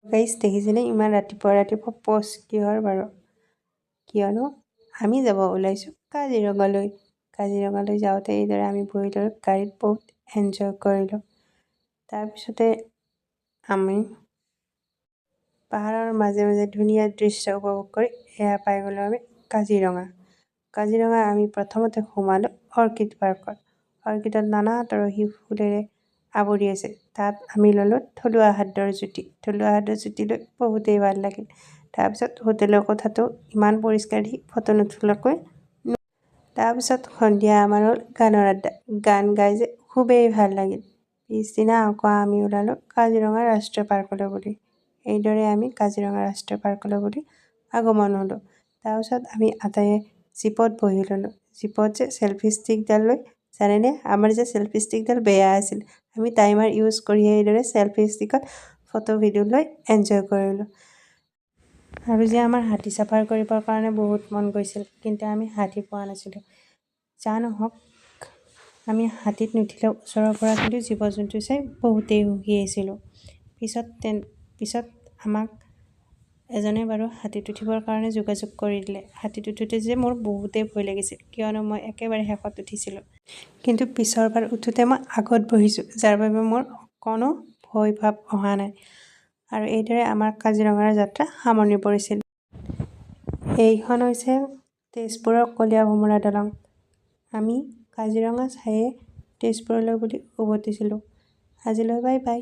Guys দেখিছেনে ইমান ৰাতিপুৱা পোষ্ট কিহৰ বাৰু? কিয়নো আমি যাব ওলাইছোঁ কাজিৰঙালৈ যাওঁতে এইদৰে আমি বহিলোঁ গাড়ীত, বহুত এনজয় কৰিলোঁ। তাৰপিছতে আমি পাহাৰৰ মাজে মাজে ধুনীয়া দৃশ্য উপভোগ কৰি এয়া পাই গ'লোঁ আমি কাজিৰঙা। আমি প্ৰথমতে সোমালোঁ অৰ্কিড পাৰ্কত। অৰ্কিডত নানা তৰহী ফুলেৰে আৱৰি আছে। তাত আমি ল'লোঁ থলুৱা খাদ্যৰ জুতি লৈ বহুতেই ভাল লাগিল। তাৰপিছত হোটেলৰ কোঠাটো ইমান পৰিষ্কাৰ দেখি ফটো নুঠিলকৈ। তাৰপিছত সন্ধিয়া আমাৰ হ'ল গানৰ আড্ডা। গান গাই যে খুবেই ভাল লাগিল। পিছদিনা আকৌ আমি ওলালোঁ কাজিৰঙা ৰাষ্ট্ৰীয় পাৰ্কলৈ বুলি। এইদৰে আমি কাজিৰঙা ৰাষ্ট্ৰীয় পাৰ্কলৈ বুলি আগমন হ'লোঁ। তাৰপিছত আমি আটাইয়ে জীপত বহি ল'লোঁ। জীপত যে চেলফি ষ্টিকডাল লৈ, জানেনে আমাৰ যে চেলফি ষ্টিকডাল বেয়া আছিল। আমি টাইমাৰ ইউজ কৰি এইদৰে চেলফি ষ্টিকত ফটো ভিডিঅ' লৈ এনজয় কৰিলোঁ। আৰু যে আমাৰ হাতী চাফাৰ কৰিবৰ কাৰণে বহুত মন গৈছিল, কিন্তু আমি হাতী পোৱা নাছিলোঁ। যা নহওক, আমি হাতীত নুঠিলেও ওচৰৰ পৰা কিন্তু জীৱ-জন্তু চাই বহুতেই সুখী হৈছিলোঁ। পিছত আমাক এজনে বাৰু হাতীত উঠিবৰ কাৰণে যোগাযোগ কৰি দিলে। হাতীত উঠোঁতে যে মোৰ বহুতেই ভয় লাগিছিল, কিয়নো মই একেবাৰে শেষত উঠিছিলোঁ। কিন্তু পিছৰবাৰ উঠোঁতে মই আগত বহিছোঁ, যাৰ বাবে মোৰ অকণো ভয় ভাৱ অহা নাই। আৰু এইদৰে আমাৰ কাজিৰঙাৰ যাত্ৰা সামৰণি পৰিছিল। এইখন হৈছে তেজপুৰৰ কলীয়া ভোমোৰা দলং। আমি কাজিৰঙা চায়ে তেজপুৰলৈ বুলি উভতিছিলোঁ। আজিলৈ বাই বাই।